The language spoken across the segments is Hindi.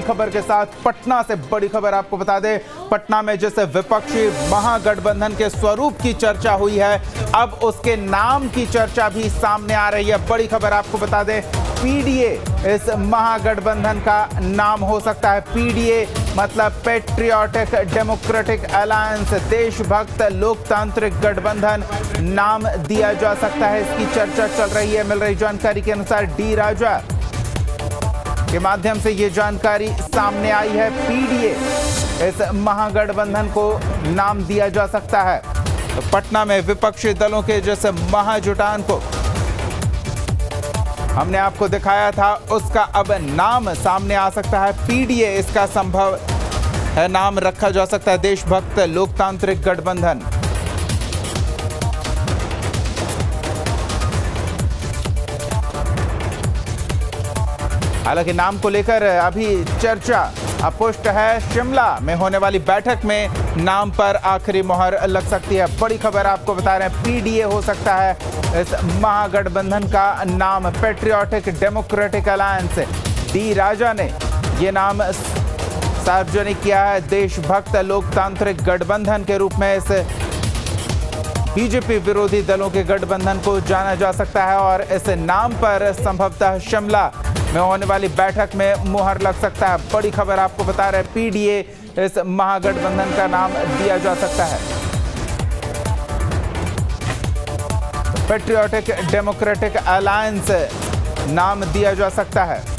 बड़ी खबर के साथ पटना से बड़ी खबर आपको बता दें, पटना में जिस विपक्षी महागठबंधन के स्वरूप की चर्चा हुई है, अब उसके नाम की चर्चा भी सामने आ रही है। बड़ी खबर आपको बता दें, पीडीए इस महागठबंधन का नाम हो सकता है। पीडीए मतलब पैट्रियोटिक डेमोक्रेटिक अलायंस, देशभक्त लोकतांत्रिक गठबंधन नाम दिया जा सकता है। इसकी चर्चा चल रही है। मिल रही जानकारी के अनुसार डी राजा के माध्यम से ये जानकारी सामने आई है। पीडीए इस महागठबंधन को नाम दिया जा सकता है। तो पटना में विपक्षी दलों के जैसे महाजुटान को हमने आपको दिखाया था, उसका अब नाम सामने आ सकता है। पीडीए इसका संभव है नाम रखा जा सकता है, देशभक्त लोकतांत्रिक गठबंधन। हालांकि नाम को लेकर अभी चर्चा अपुष्ट है। शिमला में होने वाली बैठक में नाम पर आखिरी मोहर लग सकती है। बड़ी खबर आपको बता रहे हैं, पीडीए हो सकता है इस महागठबंधन का नाम, पैट्रियोटिक डेमोक्रेटिक अलायंस। डी राजा ने ये नाम सार्वजनिक किया है। देशभक्त लोकतांत्रिक गठबंधन के रूप में इस बीजेपी विरोधी दलों के गठबंधन को जाना जा सकता है और इस नाम पर संभवतः शिमला में होने वाली बैठक में मुहर लग सकता है। बड़ी खबर आपको बता रहे हैं, पीडीए इस महागठबंधन का नाम दिया जा सकता है। पैट्रियोटिक डेमोक्रेटिक अलायंस नाम दिया जा सकता है।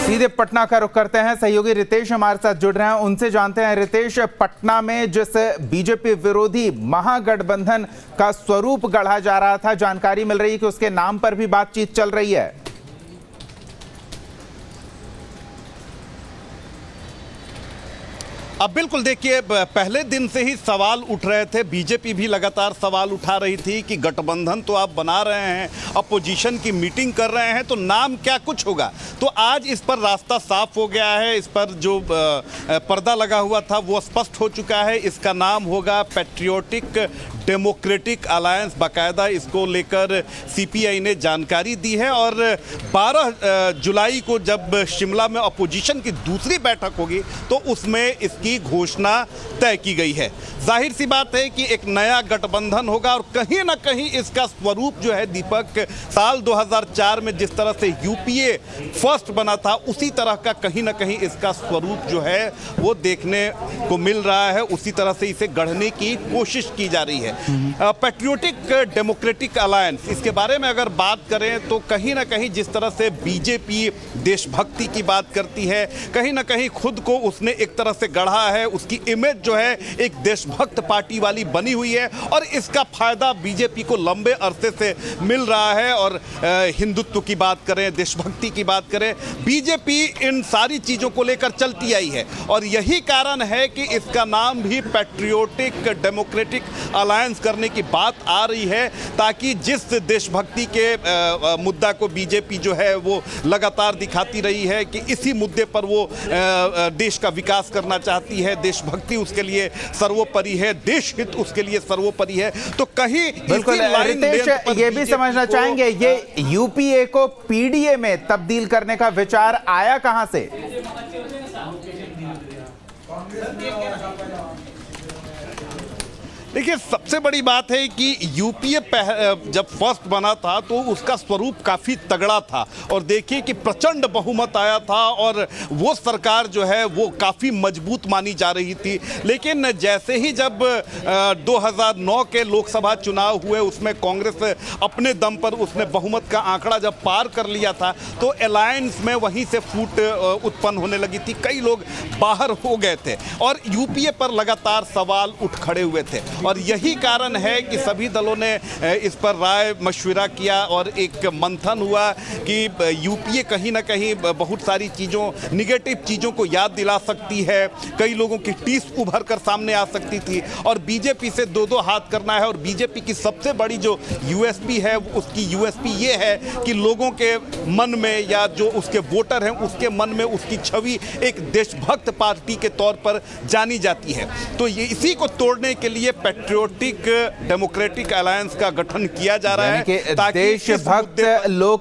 सीधे पटना का रुख करते हैं। सहयोगी रितेश हमारे साथ जुड़ रहे हैं, उनसे जानते हैं। रितेश, पटना में जिस बीजेपी विरोधी महागठबंधन का स्वरूप गढ़ा जा रहा था, जानकारी मिल रही है कि उसके नाम पर भी बातचीत चल रही है। अब बिल्कुल देखिए, पहले दिन से ही सवाल उठ रहे थे, बीजेपी भी लगातार सवाल उठा रही थी कि गठबंधन तो आप बना रहे हैं, अपोजिशन की मीटिंग कर रहे हैं, तो नाम क्या कुछ होगा। तो आज इस पर रास्ता साफ हो गया है। इस पर जो पर्दा लगा हुआ था वो स्पष्ट हो चुका है। इसका नाम होगा पैट्रियोटिक डेमोक्रेटिक अलायंस। बाकायदा इसको लेकर सीपीआई ने जानकारी दी है और 12 जुलाई को जब शिमला में अपोजिशन की दूसरी बैठक होगी तो उसमें इसकी घोषणा तय की गई है। जाहिर सी बात है कि एक नया गठबंधन होगा और कहीं ना कहीं इसका स्वरूप जो है, दीपक, साल 2004 में जिस तरह से यूपीए फर्स्ट बना था, उसी तरह का कहीं ना कहीं इसका स्वरूप जो है वो देखने को मिल रहा है। उसी तरह से इसे गढ़ने की कोशिश की जा रही है। पैट्रियोटिक डेमोक्रेटिक अलायंस, इसके बारे में अगर बात करें तो कहीं ना कहीं जिस तरह से बीजेपी देशभक्ति की बात करती है, कहीं ना कहीं खुद को उसने एक तरह से गढ़ा है। उसकी इमेज जो है एक देशभक्त पार्टी वाली बनी हुई है और इसका फायदा बीजेपी को लंबे अरसे से मिल रहा है। और हिंदुत्व की बात करें, देशभक्ति की बात करें, बीजेपी इन सारी चीज़ों को लेकर चलती आई है और यही कारण है कि इसका नाम भी पैट्रियोटिक डेमोक्रेटिक अलायंस करने की बात आ रही है, ताकि जिस देशभक्ति के मुद्दा को बीजेपी जो है वो लगातार दिखाती रही है कि इसी मुद्दे पर वो देश का विकास करना चाहती है, देशभक्ति उसके लिए सर्वोपरि है, देश हित उसके लिए सर्वोपरि है। तो कहीं बिल्कुल रितेश, ये भी समझना चाहेंगे, ये यूपीए को पीडीए में तब्दील करने का विचार आया कहां से? देखिए, सबसे बड़ी बात है कि यूपीए जब फर्स्ट बना था तो उसका स्वरूप काफ़ी तगड़ा था और देखिए कि प्रचंड बहुमत आया था और वो सरकार जो है वो काफ़ी मजबूत मानी जा रही थी। लेकिन जैसे ही जब 2009 के लोकसभा चुनाव हुए, उसमें कांग्रेस अपने दम पर उसने बहुमत का आंकड़ा जब पार कर लिया था तो अलायंस में वहीं से फूट उत्पन्न होने लगी थी। कई लोग बाहर हो गए थे और यूपीए पर लगातार सवाल उठ खड़े हुए थे और यही कारण है कि सभी दलों ने इस पर राय मशविरा किया और एक मंथन हुआ कि यूपीए कहीं ना कहीं बहुत सारी चीज़ों, निगेटिव चीज़ों को याद दिला सकती है, कई लोगों की टीस उभर कर सामने आ सकती थी और बीजेपी से दो दो हाथ करना है। और बीजेपी की सबसे बड़ी जो यूएसपी है, उसकी यूएसपी ये है कि लोगों के मन में या जो उसके वोटर हैं उसके मन में उसकी छवि एक देशभक्त पार्टी के तौर पर जानी जाती है। तो ये इसी को तोड़ने के लिए पैट्रियोटिक डेमोक्रेटिक अलायंस का गठन किया जा रहा है ताकि देशभक्त लोग